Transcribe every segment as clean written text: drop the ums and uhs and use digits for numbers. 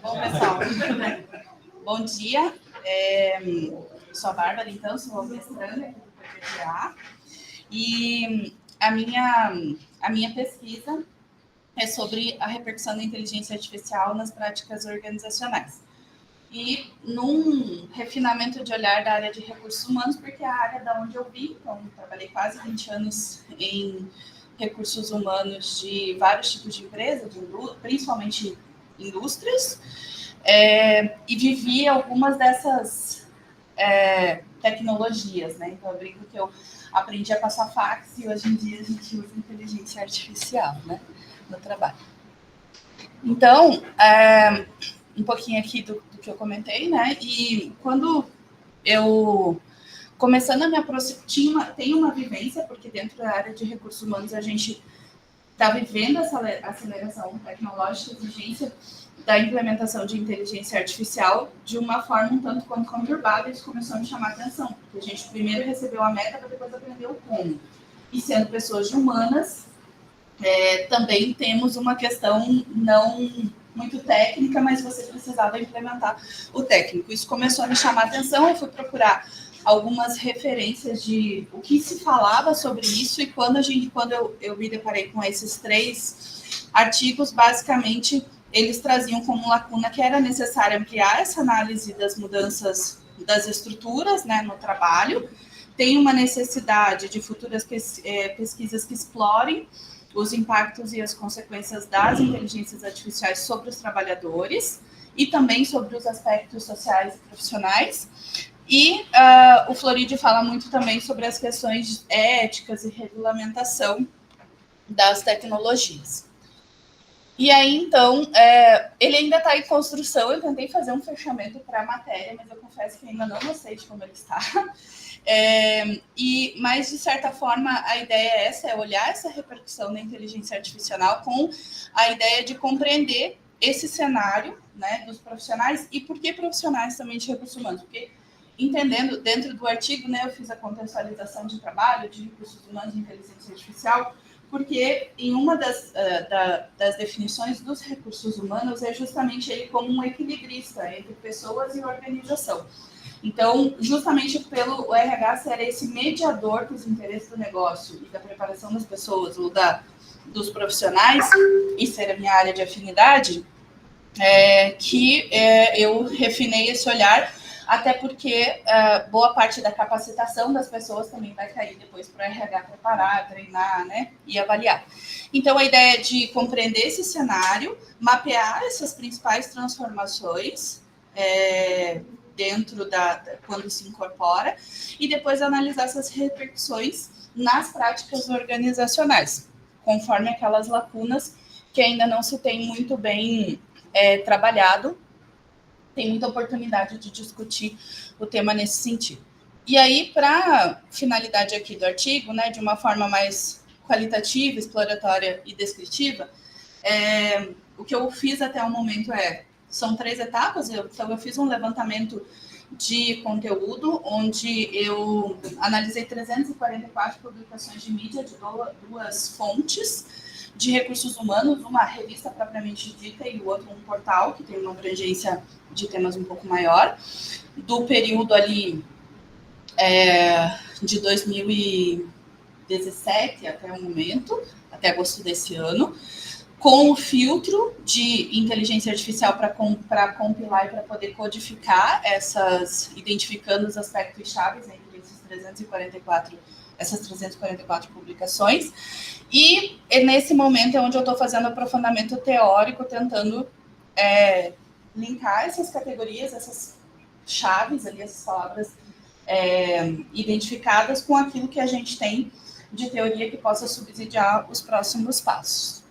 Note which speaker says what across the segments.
Speaker 1: Bom, pessoal, bom dia. Sou a Bárbara, então, sou mestranda aqui do PPGA. E a minha pesquisa é sobre a repercussão da inteligência artificial nas práticas organizacionais. E num refinamento de olhar da área de recursos humanos, porque é a área da onde eu vim, então trabalhei quase 20 anos em recursos humanos de vários tipos de empresas, principalmente indústrias, e vivi algumas dessas tecnologias, né? Então eu brinco que eu aprendi a passar fax e hoje em dia a gente usa inteligência artificial, né, no trabalho. Então, um pouquinho aqui do que eu comentei, né? E quando eu começando a me aproximar, tem uma vivência, porque dentro da área de recursos humanos a gente está vivendo essa aceleração tecnológica, exigência da implementação de inteligência artificial de uma forma um tanto quanto conturbada. Isso começou a me chamar a atenção, porque a gente primeiro recebeu a meta para depois aprender o como. E sendo pessoas de humanas, também temos uma questão não muito técnica, mas você precisava implementar o técnico. Isso começou a me chamar a atenção, eu fui procurar algumas referências de o que se falava sobre isso, e quando eu me deparei com esses 3 artigos, basicamente eles traziam como lacuna que era necessário ampliar essa análise das mudanças das estruturas, né, no trabalho. Tem uma necessidade de futuras pesquisas que explorem os impactos e as consequências das inteligências artificiais sobre os trabalhadores e também sobre os aspectos sociais e profissionais. E o Floridi fala muito também sobre as questões éticas e regulamentação das tecnologias. E aí, então, ele ainda está em construção. Eu tentei fazer um fechamento para a matéria, mas eu confesso que ainda não gostei de como ele está. Mas, de certa forma, a ideia é essa, é olhar essa repercussão da inteligência artificial com a ideia de compreender esse cenário, né, dos profissionais. E por que profissionais também de recursos humanos? Porque, entendendo, dentro do artigo, né, eu fiz a contextualização de trabalho de recursos humanos e inteligência artificial, porque em uma das definições dos recursos humanos é justamente ele como um equilibrista entre pessoas e organização. Então, justamente pelo RH ser esse mediador dos interesses do negócio e da preparação das pessoas ou dos profissionais, e ser a minha área de afinidade, eu refinei esse olhar, até porque boa parte da capacitação das pessoas também vai cair depois para o RH preparar, treinar, né, e avaliar. Então, a ideia é de compreender esse cenário, mapear essas principais transformações dentro quando se incorpora, e depois analisar essas repercussões nas práticas organizacionais, conforme aquelas lacunas que ainda não se tem muito bem trabalhado. Tem muita oportunidade de discutir o tema nesse sentido. E aí, para finalidade aqui do artigo, né, de uma forma mais qualitativa, exploratória e descritiva, o que eu fiz até o momento são 3 etapas. Então, eu fiz um levantamento de conteúdo, onde eu analisei 344 publicações de mídia de 2 fontes de recursos humanos, uma revista propriamente dita e o outro um portal, que tem uma abrangência de temas um pouco maior, do período ali de 2017 até o momento, até agosto desse ano, com o filtro de inteligência artificial para compilar e para poder codificar identificando os aspectos chaves entre essas 344 publicações. E nesse momento é onde eu estou fazendo aprofundamento teórico, tentando linkar essas categorias, essas chaves ali, essas palavras identificadas com aquilo que a gente tem de teoria que possa subsidiar os próximos passos.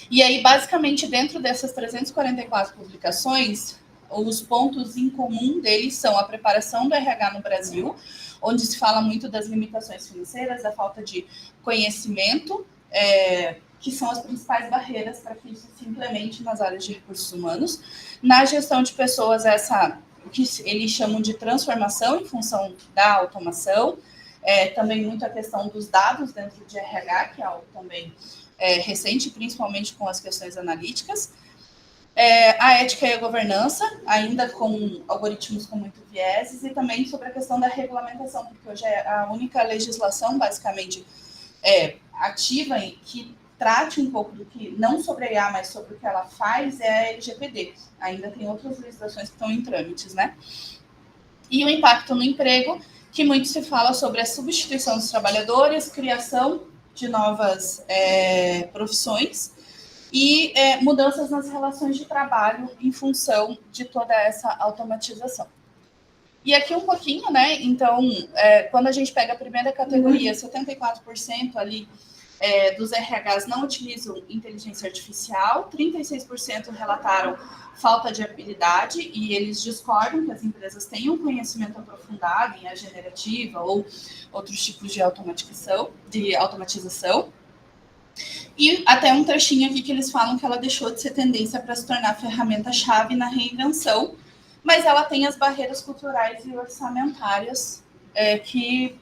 Speaker 1: E aí, basicamente, dentro dessas 344 publicações, os pontos em comum deles são a preparação do RH no Brasil, onde se fala muito das limitações financeiras, da falta de conhecimento, que são as principais barreiras para que isso se implemente nas áreas de recursos humanos. Na gestão de pessoas, o que eles chamam de transformação em função da automação, também muito a questão dos dados dentro de RH, que é algo também recente, principalmente com as questões analíticas. A ética e a governança, ainda com algoritmos com muito vieses, e também sobre a questão da regulamentação, porque hoje é a única legislação, basicamente, ativa que trate um pouco do que, não sobre a IA, mas sobre o que ela faz, é a LGPD. Ainda tem outras legislações que estão em trâmites, né? E o impacto no emprego, que muito se fala sobre a substituição dos trabalhadores, criação de novas profissões e mudanças nas relações de trabalho em função de toda essa automatização. E aqui um pouquinho, né? Então, quando a gente pega a primeira categoria, 74% ali dos RHs não utilizam inteligência artificial, 36% relataram falta de habilidade, e eles discordam que as empresas tenham conhecimento aprofundado em IA generativa ou outros tipos de automatização. E até um trechinho aqui que eles falam que ela deixou de ser tendência para se tornar ferramenta-chave na reinvenção, mas ela tem as barreiras culturais e orçamentárias que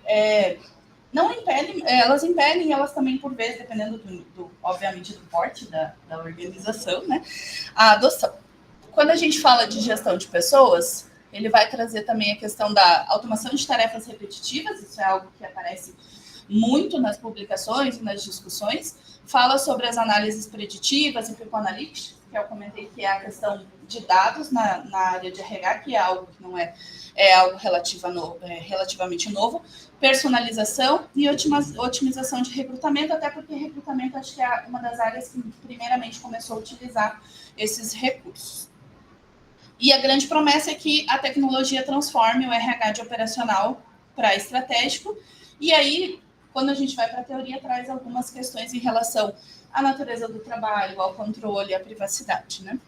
Speaker 1: não impedem, elas impedem, elas também, por vezes, dependendo obviamente, do porte da organização, né, a adoção. Quando a gente fala de gestão de pessoas, ele vai trazer também a questão da automação de tarefas repetitivas, isso é algo que aparece muito nas publicações e nas discussões, fala sobre as análises preditivas e people analytics, que eu comentei que é a questão de dados na área de RH, que é algo que não é algo relativamente novo, personalização e otimização de recrutamento, até porque recrutamento acho que é uma das áreas que primeiramente começou a utilizar esses recursos. E a grande promessa é que a tecnologia transforme o RH de operacional para estratégico, e aí, quando a gente vai para a teoria, traz algumas questões em relação à natureza do trabalho, ao controle, à privacidade, né?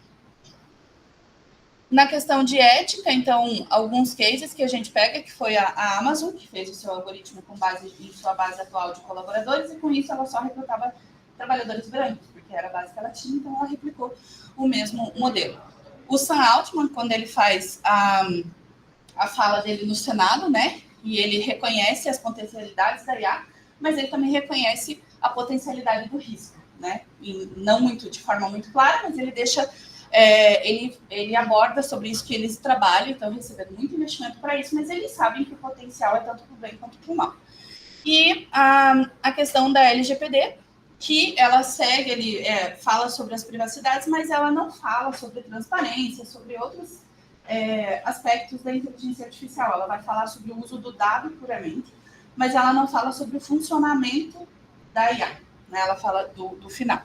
Speaker 1: Na questão de ética, então, alguns cases que a gente pega, que foi a Amazon, que fez o seu algoritmo com base em sua base atual de colaboradores, e com isso ela só recrutava trabalhadores brancos, porque era a base que ela tinha, então ela replicou o mesmo modelo. O Sam Altman, quando ele faz a fala dele no Senado, né, e ele reconhece as potencialidades da IA, mas ele também reconhece a potencialidade do risco, né, e não muito de forma muito clara, mas ele deixa... ele aborda sobre isso que eles trabalham, então recebendo muito investimento para isso, mas eles sabem que o potencial é tanto para o bem quanto para o mal. E a questão da LGPD, que ela segue, ele fala sobre as privacidades, mas ela não fala sobre transparência, sobre outros aspectos da inteligência artificial. Ela vai falar sobre o uso do dado puramente, mas ela não fala sobre o funcionamento da IA, né? Ela fala do final.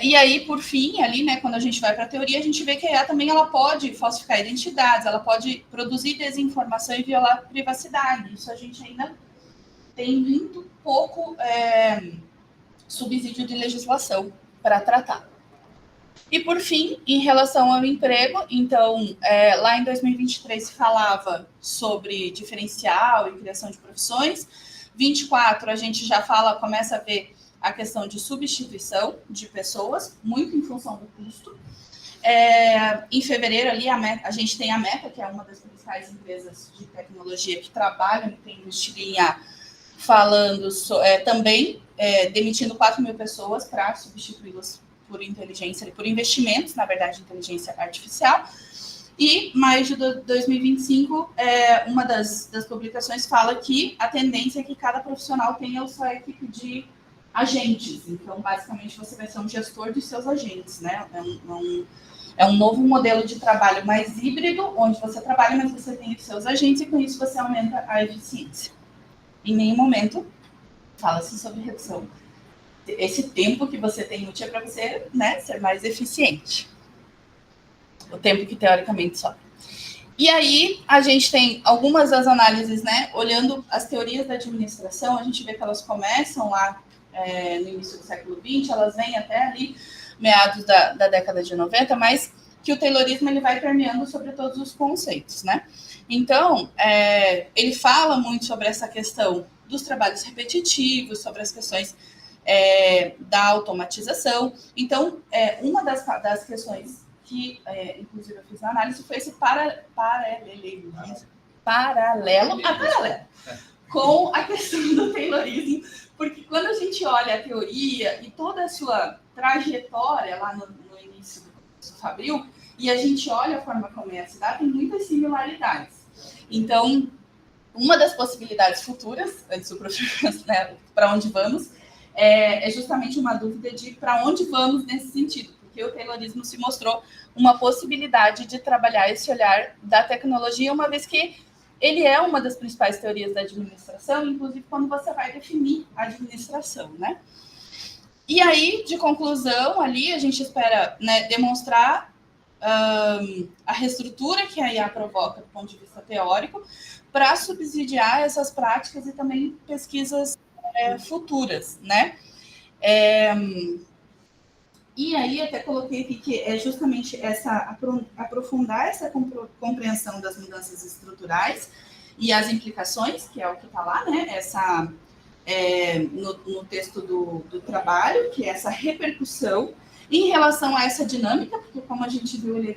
Speaker 1: E aí, por fim, ali, né, quando a gente vai para a teoria, a gente vê que a IA também ela pode falsificar identidades, ela pode produzir desinformação e violar a privacidade. Isso a gente ainda tem muito pouco subsídio de legislação para tratar. E, por fim, em relação ao emprego, então, lá em 2023 se falava sobre diferencial e criação de profissões. 24 a gente já começa a ver a questão de substituição de pessoas, muito em função do custo. Em fevereiro, ali, a gente tem a Meta, que é uma das principais empresas de tecnologia que trabalham e tem investido em IA, falando também demitindo 4 mil pessoas para substituí-las por inteligência, por investimentos, na verdade, de inteligência artificial. E maio de 2025, uma das publicações fala que a tendência é que cada profissional tenha a sua equipe de agentes. Então, basicamente, você vai ser um gestor dos seus agentes, né? É um novo modelo de trabalho mais híbrido, onde você trabalha, mas você tem os seus agentes, e com isso você aumenta a eficiência. Em nenhum momento fala-se sobre redução. Esse tempo que você tem útil é para você, né, ser mais eficiente. O tempo que teoricamente sobra. E aí, a gente tem algumas das análises, né, olhando as teorias da administração, a gente vê que elas começam lá no início do século XX, elas vêm até ali, meados da década de 90, mas que o Taylorismo ele vai permeando sobre todos os conceitos, né? Então, ele fala muito sobre essa questão dos trabalhos repetitivos, sobre as questões da automatização. Então, uma das questões que, inclusive, eu fiz na análise foi esse paralelo com a questão do Taylorismo, porque quando a gente olha a teoria e toda a sua trajetória lá no início Fabril, e a gente olha a forma como é a cidade, tem muitas similaridades. Então, uma das possibilidades futuras, antes do professor, né, para onde vamos, é justamente uma dúvida de para onde vamos nesse sentido, porque o Taylorismo se mostrou uma possibilidade de trabalhar esse olhar da tecnologia, uma vez que ele é uma das principais teorias da administração, inclusive quando você vai definir a administração, né? E aí, de conclusão, ali a gente espera, né, demonstrar a reestrutura que a IA provoca do ponto de vista teórico para subsidiar essas práticas e também pesquisas futuras, né? E aí até coloquei aqui que é justamente aprofundar essa compreensão das mudanças estruturais e as implicações, que é o que está lá, né? No texto do trabalho, que é essa repercussão em relação a essa dinâmica, porque como a gente viu, ele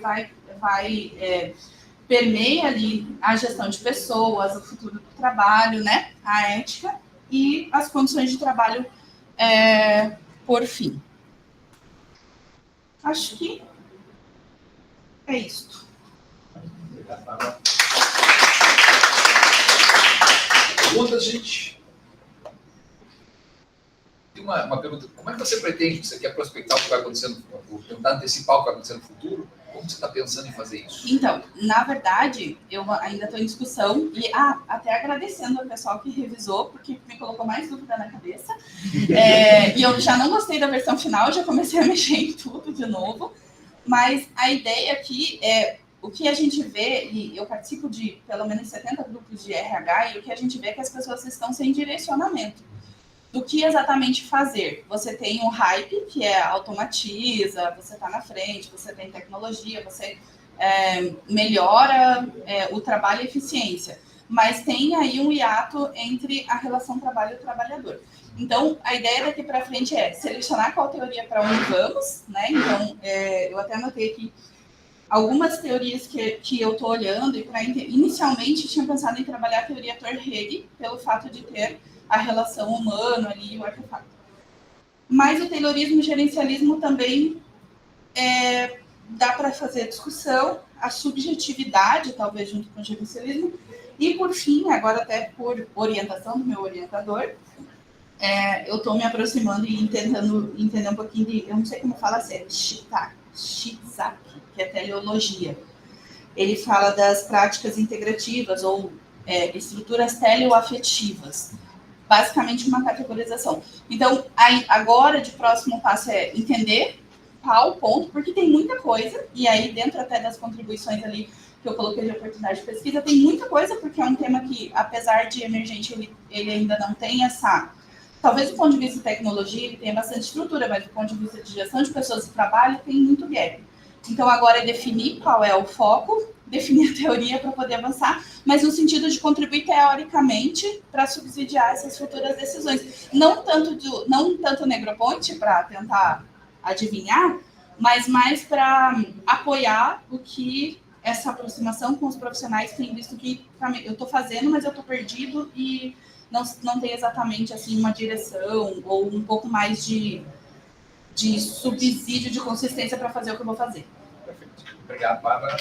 Speaker 1: permeia ali a gestão de pessoas, o futuro do trabalho, né? A ética e as condições de trabalho por fim. Acho que é isso.
Speaker 2: Obrigado, Bárbara. Perguntas, gente? Tem uma pergunta. Como é que você pretende? Você quer prospectar o que vai acontecendo, ou tentar antecipar o que vai acontecer no futuro? Como você está pensando em fazer isso?
Speaker 1: Então, na verdade, eu ainda estou em discussão e até agradecendo ao pessoal que revisou, porque me colocou mais dúvida na cabeça. E eu já não gostei da versão final, já comecei a mexer em tudo de novo. Mas a ideia aqui é o que a gente vê, e eu participo de pelo menos 70 grupos de RH, e o que a gente vê é que as pessoas estão sem direcionamento do que exatamente fazer. Você tem o hype, que automatiza, você está na frente, você tem tecnologia, você melhora o trabalho e a eficiência. Mas tem aí um hiato entre a relação trabalho-trabalhador. Então, a ideia daqui para frente é selecionar qual teoria para onde vamos, né? Então, eu até anotei aqui algumas teorias que eu estou olhando, e inicialmente tinha pensado em trabalhar a teoria Thor-Hege, pelo fato de ter a relação humana ali e o artefato. Mas o Taylorismo e o gerencialismo também dá para fazer discussão, a subjetividade, talvez, junto com o gerencialismo, e, por fim, agora até por orientação do meu orientador, eu estou me aproximando e tentando entender um pouquinho de, eu não sei como fala, se é Shiitake, que é teleologia. Ele fala das práticas integrativas ou estruturas teleoafetivas. Basicamente uma categorização. Então, agora, de próximo passo é entender qual ponto, porque tem muita coisa, e aí dentro até das contribuições ali que eu coloquei de oportunidade de pesquisa, tem muita coisa, porque é um tema que, apesar de emergente, ele ainda não tem essa... Talvez do ponto de vista de tecnologia ele tenha bastante estrutura, mas do ponto de vista de gestão de pessoas e trabalho tem muito gap. Então, agora é definir qual é o foco, definir a teoria para poder avançar, mas no sentido de contribuir teoricamente para subsidiar essas futuras decisões. Não tanto Negroponte para tentar adivinhar, mas mais para apoiar o que essa aproximação com os profissionais tem visto que eu estou fazendo, mas eu estou perdido e não tem exatamente assim uma direção ou um pouco mais de subsídio de consistência para fazer o que eu vou fazer.
Speaker 2: Perfeito. Obrigado, Bárbara.